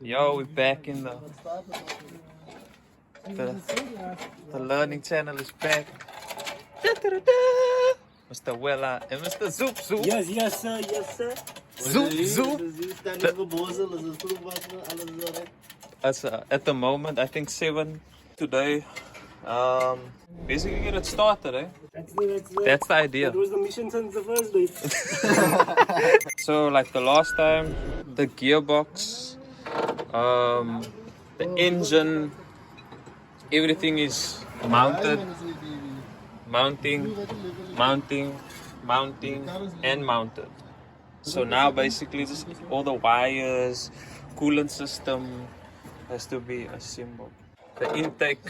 Yo, we're back in the learning channel is back. Mr. Wella and Mr. Zoop Zoop. Yes, sir, yes, sir. Zoop Zoop. At the moment, I think 7 today. Basically get it started, eh? That's the idea. That was the mission since the first day. So like the last time, the gearbox, the engine, everything is mounted, mounting, and mounted. So now basically just all the wires, coolant system has to be assembled. The intake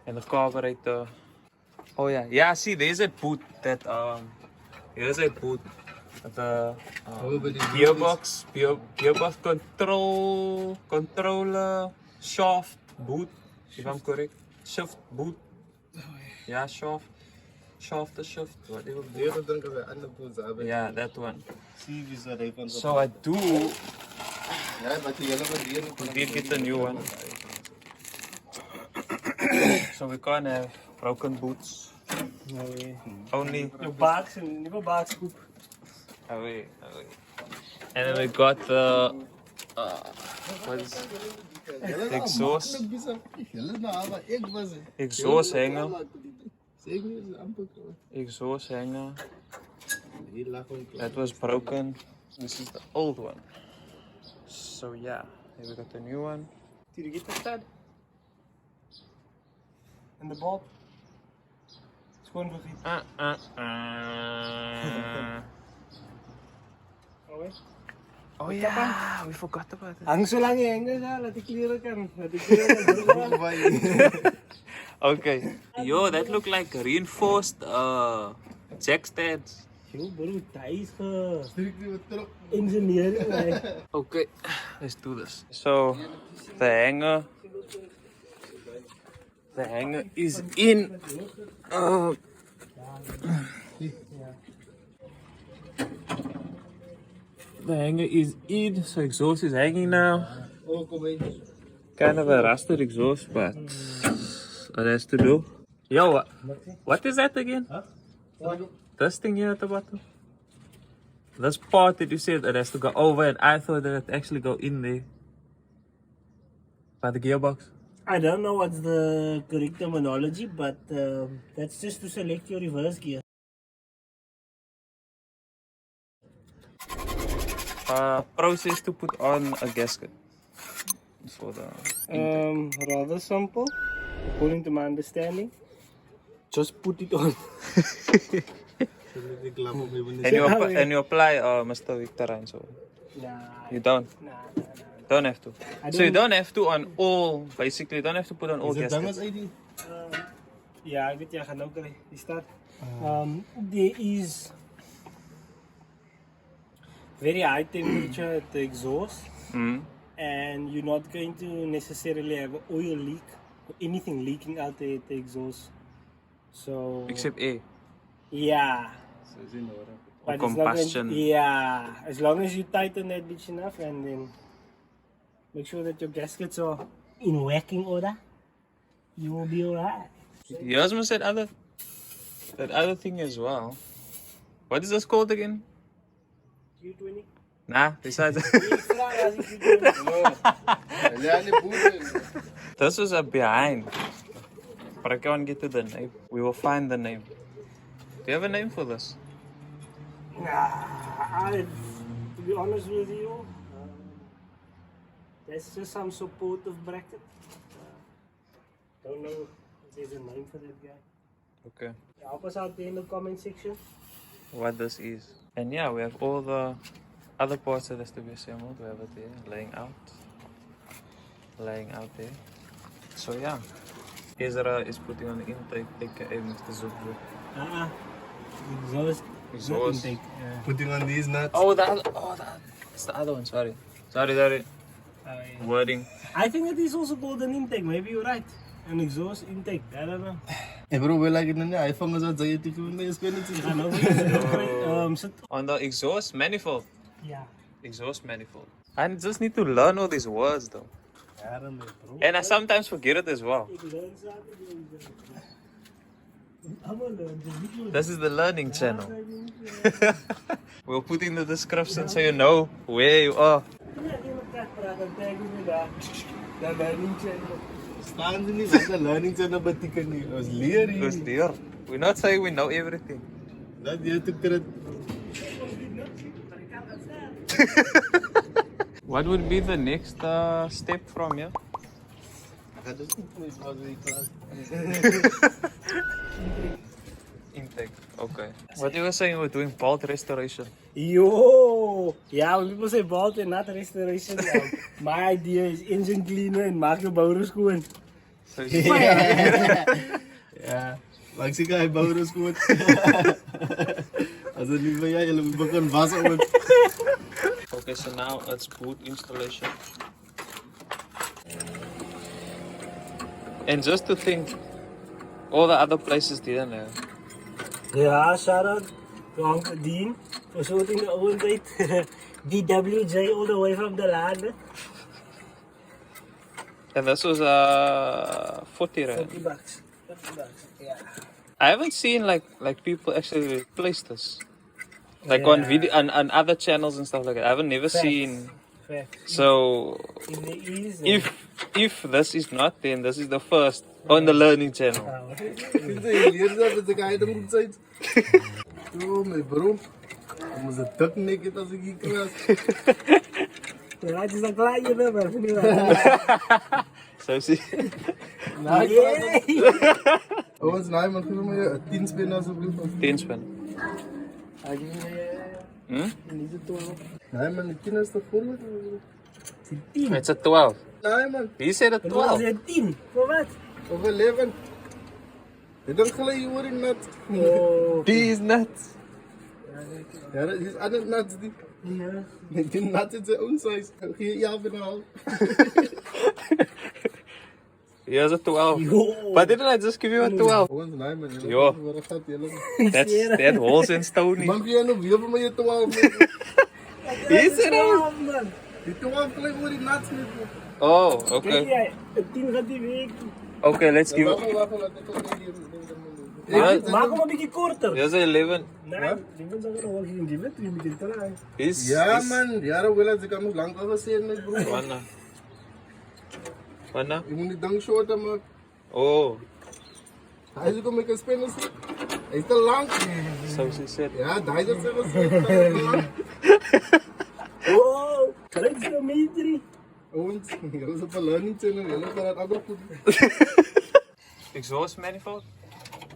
and the carburetor. Oh yeah, see there's a boot that here's a boot. The gearbox controller shaft boot, if I'm correct. Shift boot. Yeah, shaft, whatever. Yeah, that one. So I do. We did get a new one. So we can't have broken boots. No way. Only. Your box and your box scoop. Away. And then we got the what is it? Exhaust hanger. That was broken. This is the old one. So yeah, here we got the new one. Did you get the stud? And the bolt? It's going for feet. Oh yeah, we forgot about it. Hang so lang yung hanger, lahat i-clear kan. Okay. Yo, that look like reinforced jack stands. Yo, bro, ties for engineering. Okay, let's do this. So the hanger is in. The hanger is in, so exhaust is hanging now. Kind of a rusted exhaust, but it has to do. Yo, what is that again? This thing here at the bottom? This part that you said it has to go over, and I thought that it actually go in there. By the gearbox? I don't know what's the correct terminology, but that's just to select your reverse gear. Process to put on a gasket for the Rather simple, according to my understanding. Just put it on. and you apply Mr. Victor and so Nah. you don't? Nah. Don't have to. So you don't have to on all, basically you don't have to put on all gaskets. Yeah, I get you. Start. There is very high temperature at the exhaust, and you're not going to necessarily have an oil leak or anything leaking out there at the exhaust. So Except air. yeah. Or combustion. Yeah, as long as you tighten that bitch enough, and then make sure that your gaskets are in working order, you will be alright. Yours must that other thing as well. What is this called again? Q20. Nah, besides this was a behind. But I can't get to the name. We will find the name. Do you have a name for this? Nah, to be honest with you, that's just some supportive bracket. Don't know if there's a name for that guy. Okay. Help us out there in the comment section. What this is. And yeah, we have all the other parts that has to be assembled. We have it there, laying out there. So yeah, Ezra is putting on the intake, aka Mr. Zubu. Exhaust. Intake. Putting on these nuts. That's the other one. Sorry. Wording. I think it is also called an intake. Maybe you're right. An exhaust intake. I don't know. Bro, we like it in the iPhone as I know. On the exhaust manifold. Yeah. Exhaust manifold. I just need to learn all these words though. bro. And I sometimes forget it as well. This is the learning channel. We'll put in the description so you know where you are. Staan ze niet wat de learning channel betekent niet. Dat is leren. Because dear, we're not saying we know everything. Dat je te krijgt. What would be the next step from here? Dat is niet meer zoals we klaar. Intake. Okay. What you were saying, we're doing bolt restoration. Yo! Yeah, when people say bolt and not restoration, my idea is engine cleaner and maak je bouwer schoon. So Ja, maar ik zie hij bouwen is goed. Als het niet van jij, jullie beginnen wassen op. okay, so now it's boot installation. And just to think, all the other places didn't have. Ja, shout out to Uncle Dean for sorting the old date. DWJ all the way from the land. And this was 40 rand. 40 bucks. 40 bucks, yeah. I haven't seen like people actually replace this. Like Yeah. on video on other channels and stuff like that. I haven't never seen. Fact. So If there is, if this is not, then this is the first on the learning channel. Vind je leer dat met de guy er moet zijn? Oh, mijn bro. Ik moest het tuk naked als ik hier klas. het is een kleintje nummer. So see. Oh, wat is nou, man? Geef me je 10 spin alsjeblieft. 10 spin. Hmm? Nee, man, de kinderen is toch voor? It's a 12. Nee, man. He said a 12. 10, voor wat? Of 11. Ik dacht gelijk, je wordt nat. Oh. He is nuts. Ja, dat is aan het nat. Die nat is zijn own size. Geef je af en al. He has a 12. Yo. But didn't I just give you a 12? Oh, nee, man. Yo. Waar gaat je? That holes in stone. Man, kun je nog weer van mij 12? He said it. man. Die 12 gelijk wordt die nat met. Oh, Kijk okay. jij, 10 gaat die week. Okay, let's give it. Wacht, laat ik ook hier. Maak hem een beetje korter. There's a 11. Nee, die mensen zeggen wel geen die wet, die moet je te Is Ja, man. Ja, dat wil ik. Nog lang over zien, bro. Wanna? Wanna? Ik moet niet dank shorten, man. Oh, Hij is ook met een spinners. Hij is te lang. so she said. Ja, hij is te lang. Wow, kijk zo meetrie. Want, jullie zijn op een learning channel. Jullie gaan het ook goed. Exhaust manifold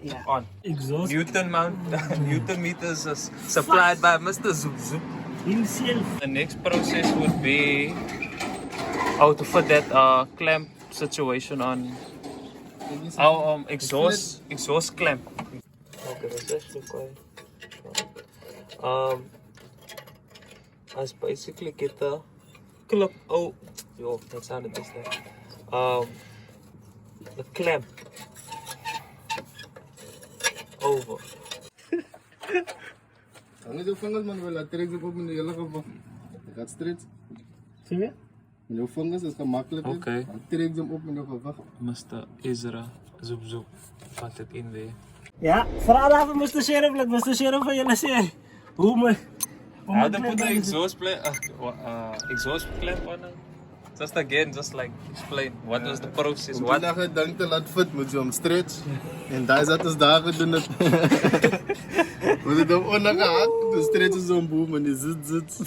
Ja. on. Exhaust Newton meters is supplied by Mr. Zoop Zoop. himself. The next process would be how to put that clamp situation on our exhaust clamp. Okay, that's actually quite. Let's basically get the clip. Oh, yo, that sounded just like the clamp over. Dan is het vingers, man. We laten direct op in de hele geval. Ik ga straight. Zie je? Met jouw vingers is gemakkelijk. Oké. Direct hem op in de geval. Mr. Ezra, zoep zoep, vat het in weer. Ja, vraag even Mr. Sheriff, laat Mr. Sheriff van jullie zeggen. Hoe me... How to put the exhaust clamp on it? Just again, just like explain what was the process. Om What? die gedank te laat fit, moet je hem stretch. En daar zat ons dagen doen het. We zitten hem onnagehakt. De stretch is zo'n boom en die zit.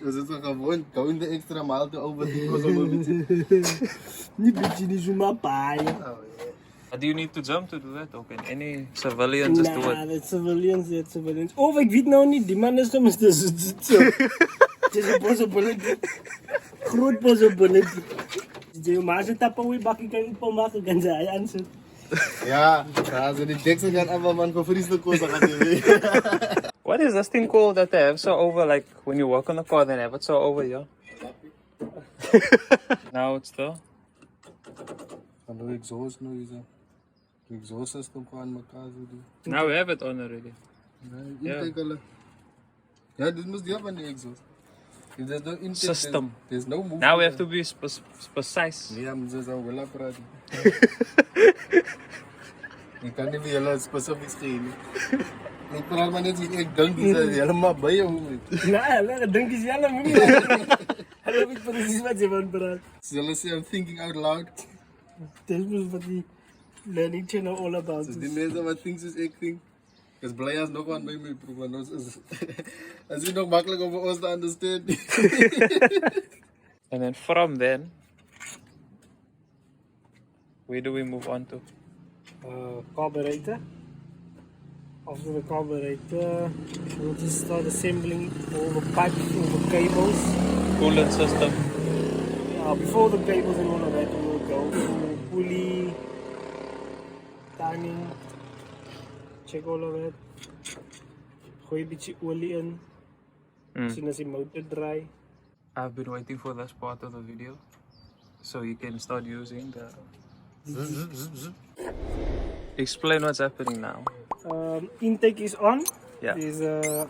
We zitten gewoon down de extra maal te over die kost om een beetje. Niet beetje niet zo maar paaien. Do you need to jump to do that? Okay, any civilian just do Nah, it. dat civilians. Oh, ik weet nou niet, die man is zo. Het is een possibility. Groot possibility. Maar als je tappen weer bakken kan je niet maken, kan ze hij aanzetten. Ja, als we die deksel gaan hebben, man, voor vrienden kosten gaat hij weer. What is this thing called that they have so over, like when you work on the car, they have it so over here? Now it's the. Dan doe ik exhaust nog eens. De exhaust system gewoon aan elkaar zo doen. Now we have it on already. Ja, intake al. Ja, dit moest die hebben, die exhaust. If there's no intake, system. There's no movement. Now we have to be precise. Nee, I'm just aan Wella praten. Ik kan niet meer jullie specifiek schelen. Ik praat maar net zoals ik denk, die zijn helemaal bij je moment. Nee, denk eens jij aan me. Hallo, ik precies wat je van praat. Zullen ze I'm thinking out loud? Tell me wat die learning channel all about Dus is. die mensen wat things zoals ik think. Ik is blij als nog wat bij me proeven. Het is nog makkelijk om ons te understand. And then from then, where do we move on to? Carburetor. After the carburetor, we'll just start assembling all the pipes, all the cables. Coolant system. Before the cables and all of that, we'll go to pulley, timing, check all of that. Gooi een beetje olie in. Zien als die motor draait. I've been waiting for this part of the video, so you can start using the. Explain what's happening now. Intake is on. Yeah. There's a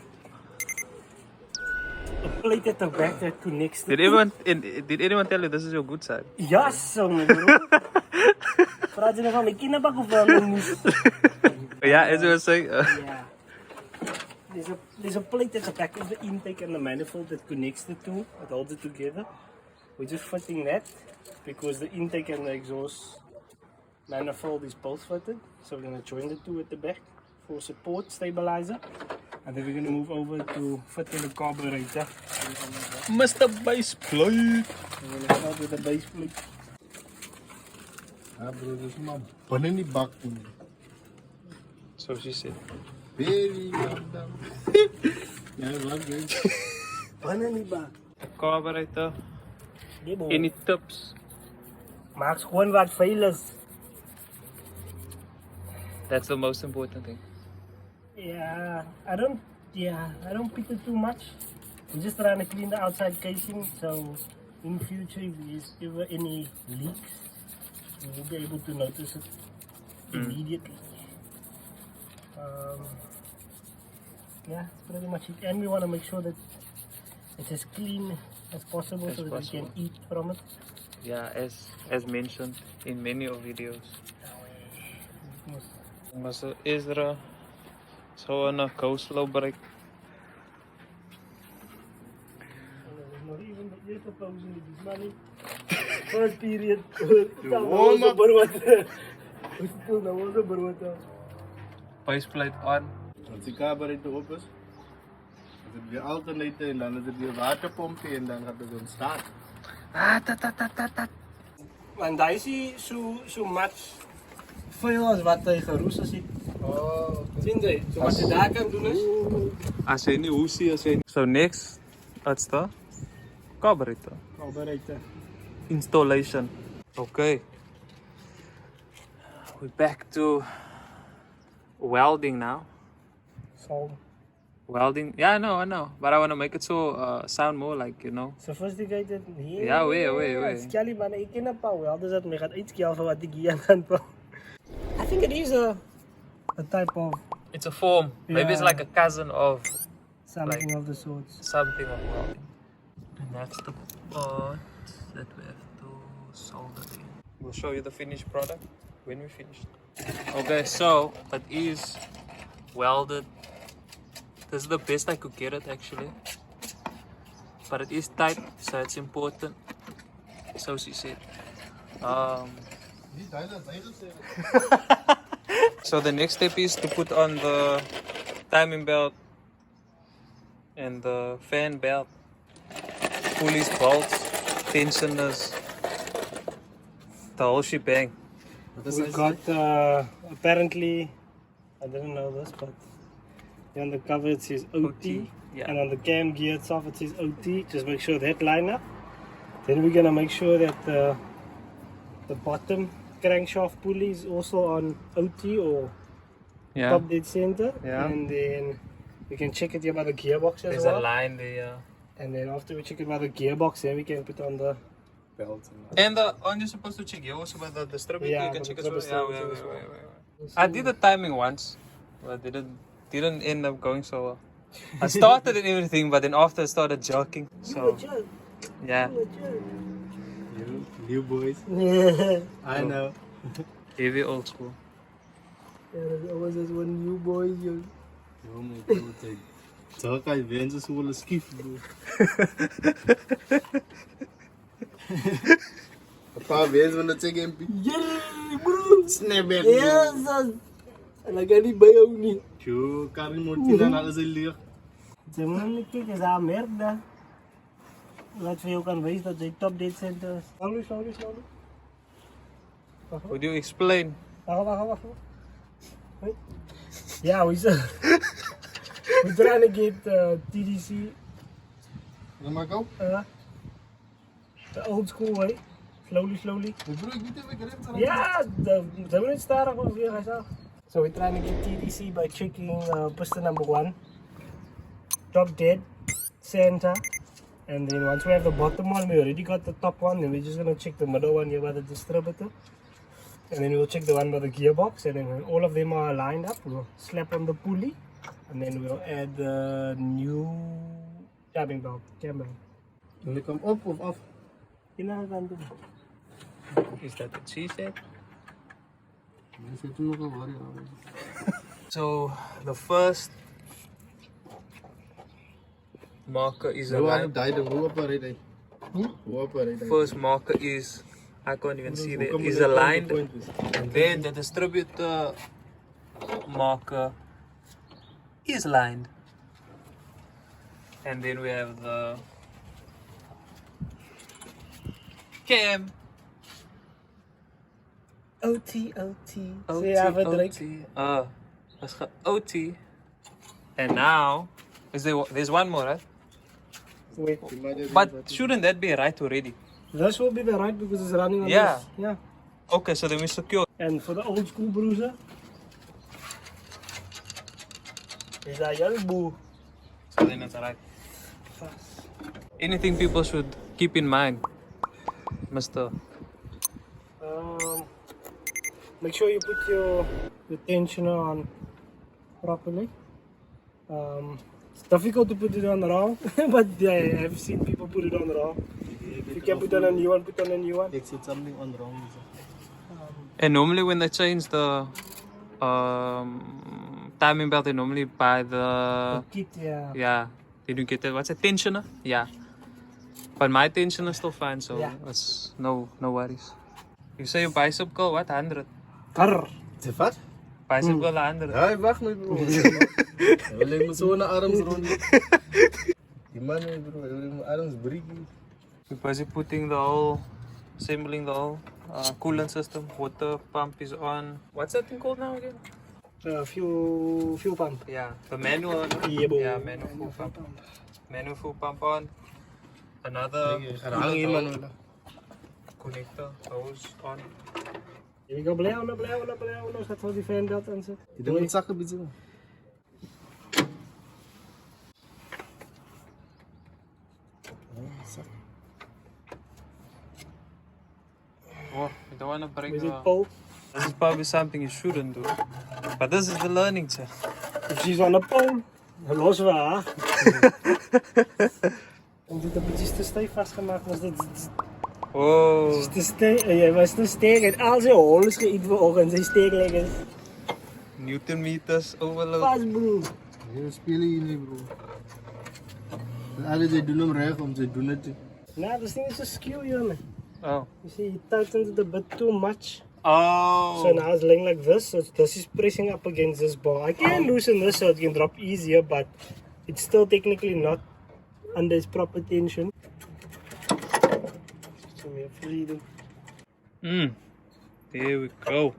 plate at the back that connects the Did anyone tell you this is your good side? Yes, bro. Praat je nog van mijn kinderbak of wel een moes? Yeah, as you were saying. Yeah. There's a plate at the back of the intake and the manifold that connects the two, that holds it together. We're just fitting that because the intake and the exhaust manifold is both fitted. So we're going to join the two at the back for support stabilizer. And then we're going to move over to fitting the carburetor. Mr. Base Plate. We're going to start with the base plate. Ja bro, dat is maar binnen die bak doen. So she said. Very goddamn. Ja, wat weet. Banana bak. Carburetor. Nee, boy. Any tips? Maak gewoon wat vuil is. That's the most important thing. Yeah, I don't pick it too much. I'm just trying to clean the outside casing, so in future if there's ever any leaks, you'll be able to notice it immediately. Yeah, that's pretty much it. And we want to make sure that it's as clean as possible so that we can eat from it. Yeah, as mentioned in many of videos. Mr. Ezra, so on a go slow break. Not even the eerste pauze in die money. First period. warm up. Base plate on. Als die carburetor op is het weer alternator en dan is het weer waterpompje en dan gaat het dan starten. Want daar is hij zo much veel als wat hij geroest is. Oh, Zien ze? So wat je daar kan doen is. As any Uzi, as any. So next, what's the carburetor Carburetor. installation. Okay. We're back to welding now. So Welding, yeah, I know, but I want to make it so sound more like, you know. sophisticated. Ja, wee. Skelly man, ik ken een paar welders dat me gaat uitskelen van wat ik hier aan het. I think it is a type of It's a form. Maybe it's like a cousin of something of the sorts. something of welding. And that's the part that we have to solder in. We'll show you the finished product when we finish. Okay, so it is welded. This is the best I could get it actually. But it is tight, so it's important. So she said. So the next step is to put on the timing belt and the fan belt, pulleys, bolts, tensioners, the whole shebang. We got apparently, I didn't know this, but on the cover it says OT, yeah. and on the cam gear itself it says OT. Just make sure that line up. Then we're gonna make sure that the bottom crankshaft pulley is also on OT or top dead center. Yeah. And then we can check it here by the gearbox as There's well. a line there. And then after we check it by the gearbox, then we can put on the Belt. And aren't you supposed to check here also by the distributor? Yeah, You can by check the as well. distributor as well. I did the timing once, but didn't end up going so well. I started and everything, but then after I started jerking. You a So jerk. yeah, You a jerk. You boys. I know. heavy old school. There was just one new boy, yo. Oh my god. Zo kan je wensen zo willen skief doen. Een paar wensen van het zeggen. Yeah, bro. Snapback. Yes, son. En ik ga niet bij jou niet. Yo, Karin Mortina en alles in leer. Ze moeten niet kijken, ze merkt dat. Wat voor jou kan wijzen dat ze top date center is. Slowly. Would you explain? Wacht. Wait. Yeah, we're trying to get TDC, Dan maak ik ook. the old school way. Slowly. Broer, ik weet even geremd aan. Yeah, the minute started was here, so we're trying to get TDC by checking piston number 1, top dead, center, and then once we have the bottom one, we already got the top one, then we're just gonna check the middle one here by the distributor. And then we'll check the one by the gearbox, and then when all of them are lined up, we'll slap on the pulley, and then we'll add the new timing belt, cam belt. Wil ik hem op of af? Is that what she said? Dan zit er nog een warrior. So the first marker is Hoe aan aligned. het dijden? Hoe operate hij? Hoe operate hij? First marker is, I can't even see that, is aligned. And then the distributor marker is lined. And then we have the cam. OT. OT, Ja, verdruk. let's go OT. And now, there's one more, right? Wait, But shouldn't that be right already? this will be the right because it's running on Yeah. this. Yeah. Okay, so then we secure. And for the old school bruiser, is that young boo. So then it's right. Anything people should keep in mind, Mr. Make sure you put your tensioner on properly. It's difficult to put it on wrong, but I have seen people put it on wrong. If you can put on a new one, put on a new one. Ik zit something on wrong. And normally when they change the timing belt, they normally buy the Kit, yeah. yeah. They do get the what's it, tensioner? Yeah. But my tensioner is still fine, so Yeah. it's no worries. You say your bicep curl what 100? Karr. Zeg wat? Bicep curl 100. Ja, wacht maar bro. Wil ik me zo naar arms rond. Die man bro, wil ik mijn arms breken. We're busy putting the whole, assembling the whole coolant system. Water pump is on. What's that thing called now again? Fuel pump. Yeah, the manual. Yeah, bro. Yeah, manual fuel pump. Manual fuel pump on. Another Er hangt iemand wel. connector hose on. Here we go, blauw. Nou staat wel die fan belt aan zitten. Die ding moet zakken beetje. Oh, you don't want to break Is the... it pole? This is probably something you shouldn't do. But this is the learning check. If she's on the pole, dan lossen we haar. En dit een beetje te stijf vastgemaakt. Was dit Oh. te stijf? Jij was te sterk en al zijn holen is geïet voor ogen. Zijn sterk liggen. Newton meters overload. Pas bro. Je spelen hier niet bro. Alle zij doen hem recht om, zij doen het. Nou, this thing is a skew, jongen. Oh. You see, it tightens it a bit too much. Oh. So now it's laying like this, so this is pressing up against this bar. I can loosen this so it can drop easier, but it's still technically not under its proper tension. So we have freedom. There we go.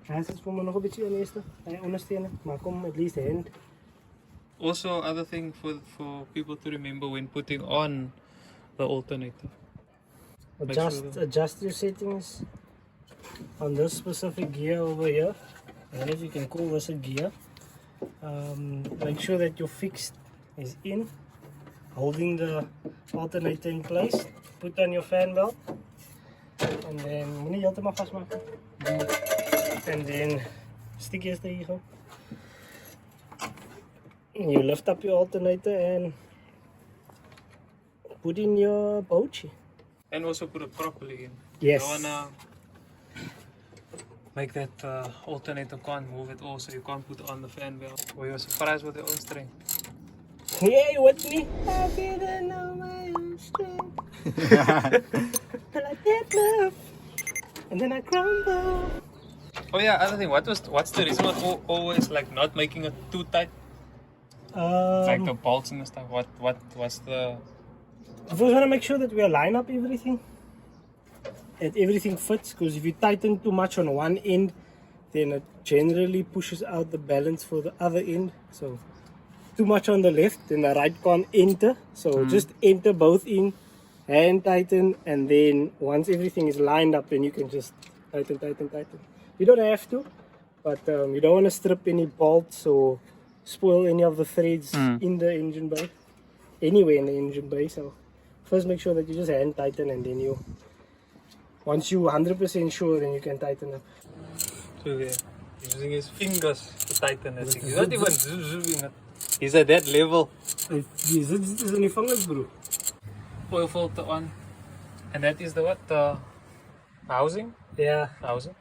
Hij zit voor me nog een beetje aan eerste. Hij ondersteunen, maar kom at least hand. Also, other thing for people to remember when putting on the alternator. Adjust your settings on this specific gear over here. I don't know if you can call this a gear. Make sure that your fixed is in, holding the alternator in place. Put on your fan belt, and then moet niet helemaal vastmaken. And then stick eerst hier gewoon. You lift up your alternator and put in your pouch. And also put it properly in. Yes. You don't wanna make that alternator can't move at all, so you can't put on the fan belt. Or you're surprised with your own strength. Yeah, you with me? I didn't know my own strength. Like that love. And then I crumble. Oh yeah, other thing, what's the reason for always like not making it too tight? Like the bolts and stuff. What's the... We just want to make sure that we align up everything. That everything fits, because if you tighten too much on one end, then it generally pushes out the balance for the other end. So too much on the left, then the right can't enter. So just enter both in, hand tighten, and then once everything is lined up, then you can just tighten. You don't have to, but you don't want to strip any bolts or spoil any of the threads in the engine bay, anywhere in the engine bay. So first make sure that you just hand tighten, and then once you're 100% sure, then you can tighten up. So yeah, he's using his fingers to tighten it. He's not even zooming it. He's at that level. This is in your fingers, bro. Oil filter on. And that is the what? The housing? Yeah. Housing.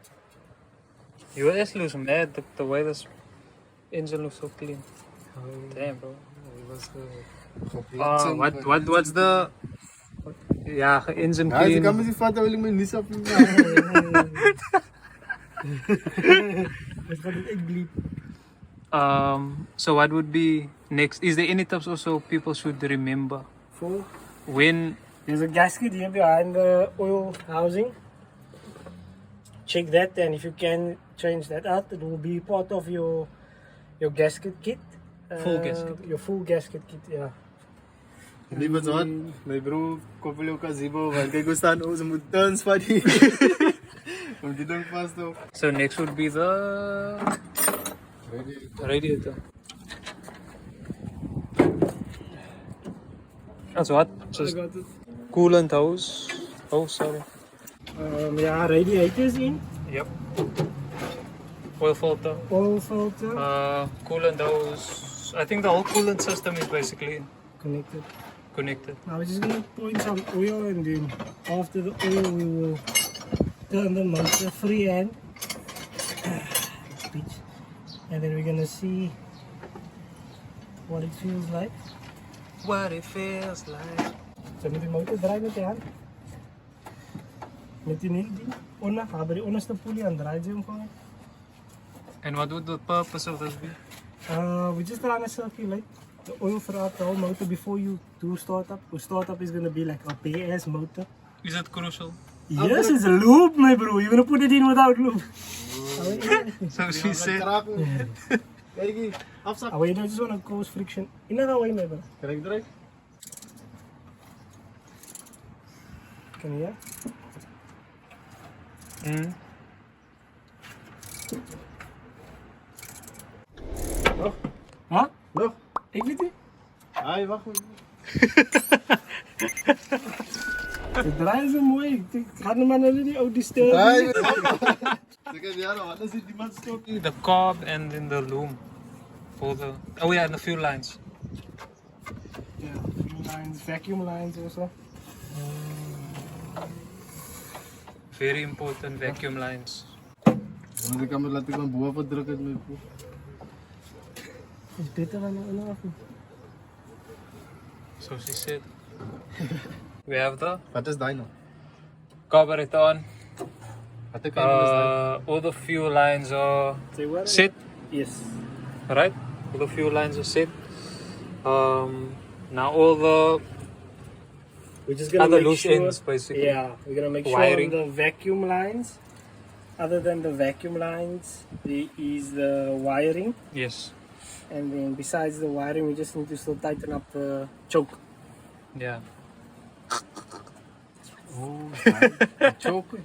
You just lose mad the way this engine looks so clean. Damn, bro. What's the... Yeah, engine Guys, ik clean. kan me die vatten wil ik me niet op. So what would be next? Is there any tips also people should remember? For When... there's a gasket here behind the oil housing. Check that, and if you can change that out, it will be part of your gasket kit. Full gasket. Your full gasket kit, yeah. Die was wat? My bro, koppel ook as Zibo, want kijk hoe staan ons moet tons van die. Om die ding vast op. So next would be the radiator. That's what? Just coolant hose. Oh, sorry. Yeah, radiators in. Yep. Oil filter. Oil filter. Coolant hose. I think the whole coolant system is basically Connected. connected. Now we're just gonna pour in some oil, and then after the oil we will turn the motor freehand. And then we're gonna see what it feels like. What it feels like. So met die motor draai met die hand. Met die ding onder, ga bij die onderste polie aan draai je hem gewoon. And what would the purpose of this be? We're just trying to circulate the oil throughout the whole motor before you do startup. The startup is gonna be like a PS motor. Is that crucial? Yes, it's a lube, my bro. You're gonna put it in without lube. So she said. Kijk hier, afzak. Oh, you know, just wanna cause friction. In another way, my bro. Kan ik draaien? Can you hear? Nog? Huh? Nog? Ik weet niet. Ai, wacht even. Het draait zo mooi. Ik ga hem maar naar die oude stel. Ai, zeg ja, wat is die man stop hier? The carb and then the loom. For the... Oh yeah, and the fuel lines. Yeah, fuel lines, vacuum lines also. Very important vacuum lines. Want ik kan me laten gaan boven drukken met mijn Is beter dan een af. So she said. We have the Wat is die nou? carburetor on. Wat kan je All the fuel lines are Say what? set, Yes. right? All the fuel lines are set. Now all the We're just gonna other make loose sure, ends basically. Yeah, we're gonna make Wiring. sure on the vacuum lines. Other than the vacuum lines, there is the wiring. Yes. And then besides the wiring, we just need to still tighten up the choke. Yeah. Oh, choke.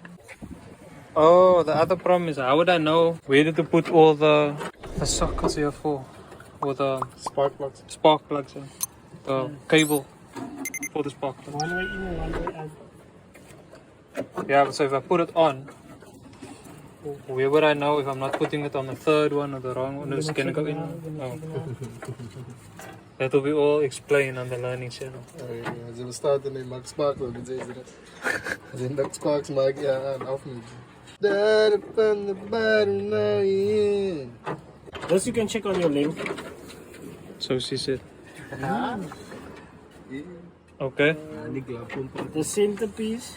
Oh, the other problem is how would I know where to put all the sockets here for? Or the Spark plugs. spark plugs in. The cable for the spark plug. One way in and one way out. Yeah, so if I put it on, Where would I know if I'm not putting it on the third one or the wrong one? It's gonna go in. Oh. That will be all explained on the learning channel. Als je bestaat en je maakt spark ook, dan zeggen ze dat. Als je dat sparks maakt, ja, en af met je. Daar van de bar nou hier. This you can check on your link. So she said. Okay. The centerpiece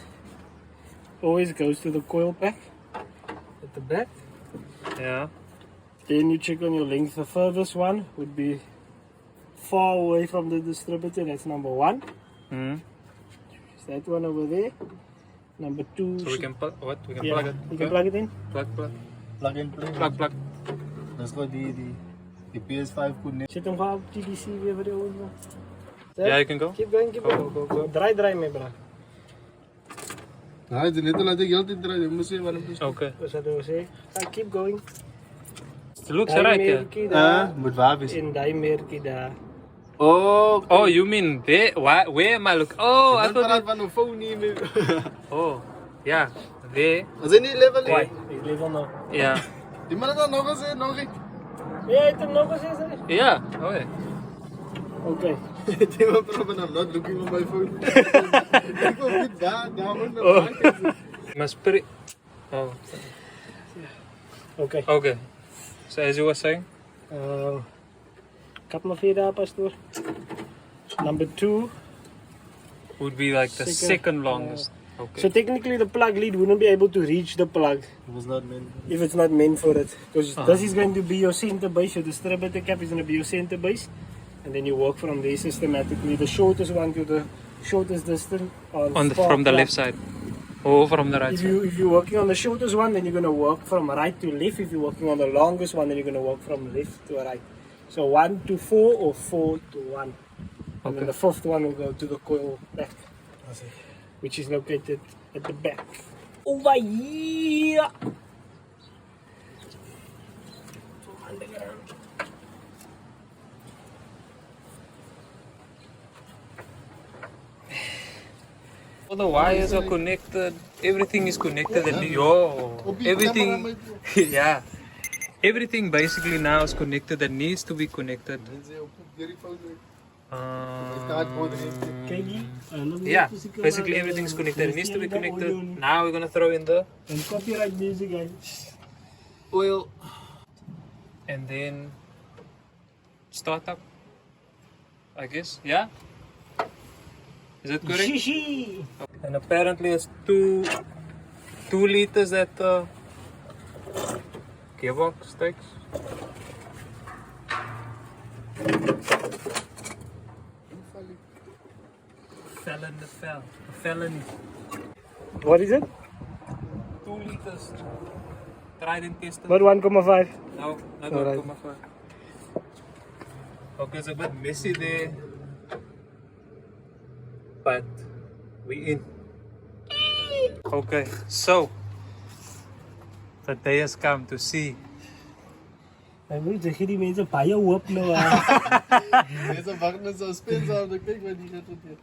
always goes to the coil pack at the back. Yeah. Then you check on your length. The furthest one would be far away from the distributor. That's number 1. Mm. Is that one over there. Number 2. So we can plug what? We can yeah, plug it. you can plug it in. Plug. Plug and play. Plug. Dat is gewoon die PS5 connect. Zet hem gewoon op TDC weer voor de oven. Yeah, you can go. Keep going. Go. Draai mee, bro. Nee, net laat ik altijd draaien. Je moet zien waarom het is. Okay. Wat zou je zeggen? Keep going. It looks alright. Yeah. Moet waar is. In die merkie daar. Oh, you mean there? Where am I looking? Oh, I Ik thought. praat van een phone niet meer. Oh, yeah, there. Als je niet level Why? is. Ik leef al nog. Yeah. Die man dan nog eens, nog eens. Ja, je hebt hem nog eens eens. Yeah. Oh, yeah. Oké. Die man praat van, I'm not looking on my phone. Ik wil niet daar moet naar maken. My spirit. Oh. Oké. Okay. So as you were saying. Ik heb nog 4 daar, pastoor. Number 2. Would be like the second longest. Okay. So technically the plug lead wouldn't be able to reach the plug It was not meant. if it's not meant for it. Because this is going to be your center base, your distributor cap is going to be your center base. And then you work from there systematically. The shortest one to the shortest distance From the plug. left side. Or from the right If side. you're working on the shortest one, then you're going to work from right to left. If you're working on the longest one, then you're going to work from left to right. So 1 to 4 or 4 to 1. And then the 5th one will go to the coil back, which is located at the back. Over here! All the wires are connected. Everything is connected. And everything. Yeah. Everything basically now is connected that needs to be connected. Yeah, basically everything is connected. It needs to be connected. Now we're gonna throw in the And copyright music, guys. oil and then start up. I guess, yeah? Is that correct? Shishi! And apparently it's 2 liters that gearbox takes. Felony. What is it? 2 liters. Tried and tested. But 1,5. No, not Alright. 1,5. Okay, it's a bit messy there. But we in. Okay, so the day has come to see. Hy moet sê die mense baie hoop nou. Deze wacht net zo spins aan. Kijk wat die gaat doen.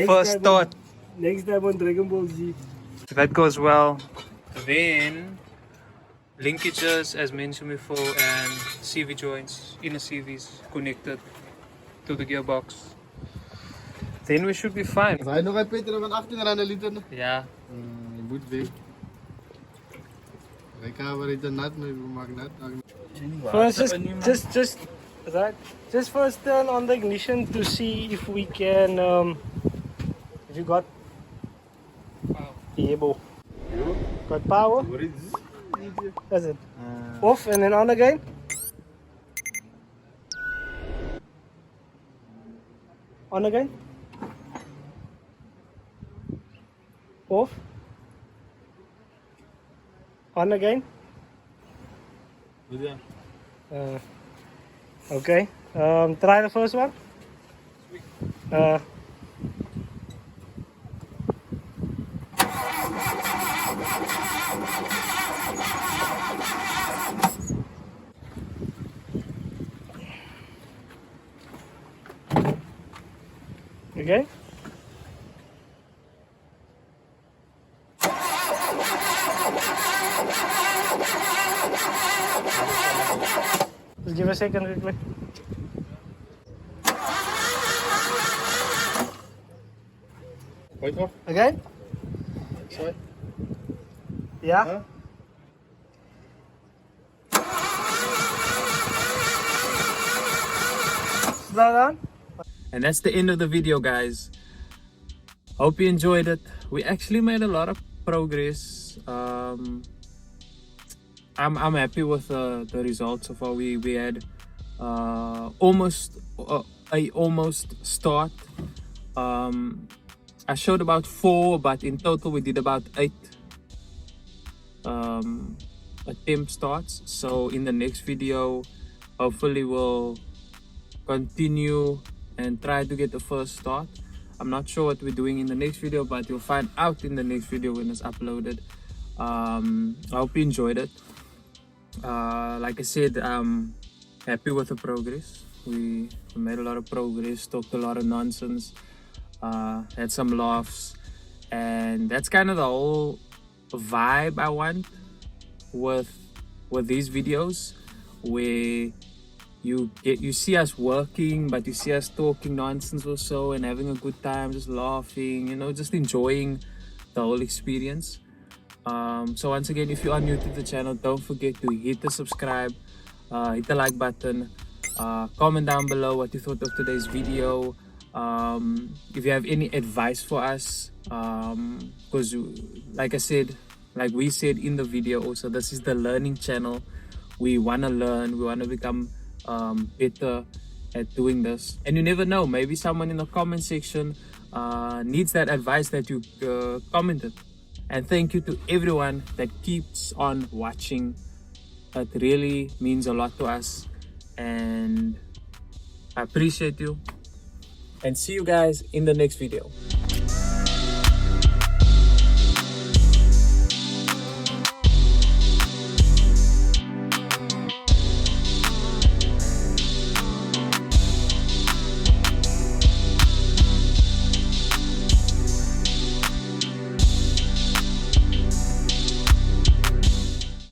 First thought. Next time on Dragon Ball Z. If that goes well, then linkages as mentioned before and CV joints, inner CVs connected to the gearbox. Then we should be fine. Als hij nog een Peter van 18 rand een liter. Yeah. Je moet weg. Ik ga weer iets nat, maar we maken nat. First, just first turn on the ignition to see if we can, if you got able. Got power? What is this? That's it. Off and then on again. On again. Off. On again. Okay. Try the first one. Okay. Just give a second real quick. Wait off. Okay? Sorry. Yeah? Huh? Slow down. And that's the end of the video, guys. Hope you enjoyed it. We actually made a lot of progress. I'm happy with the results so far. We had almost start. I showed about 4, but in total we did about 8 attempt starts. So in the next video, hopefully we'll continue and try to get the first start. I'm not sure what we're doing in the next video, but you'll find out in the next video when it's uploaded. I hope you enjoyed it. Like I said, I'm happy with the progress. We made a lot of progress, talked a lot of nonsense, had some laughs, and that's kind of the whole vibe I want with these videos, where you see us working, but you see us talking nonsense or so and having a good time, just laughing, you know, just enjoying the whole experience. So once again, if you are new to the channel, don't forget to hit the subscribe, hit the like button, comment down below what you thought of today's video. If you have any advice for us, because like we said in the video also, this is the learning channel. We want to learn, we want to become better at doing this, and you never know, maybe someone in the comment section needs that advice that you commented. And thank you to everyone that keeps on watching. It really means a lot to us, and I appreciate you, and see you guys in the next video.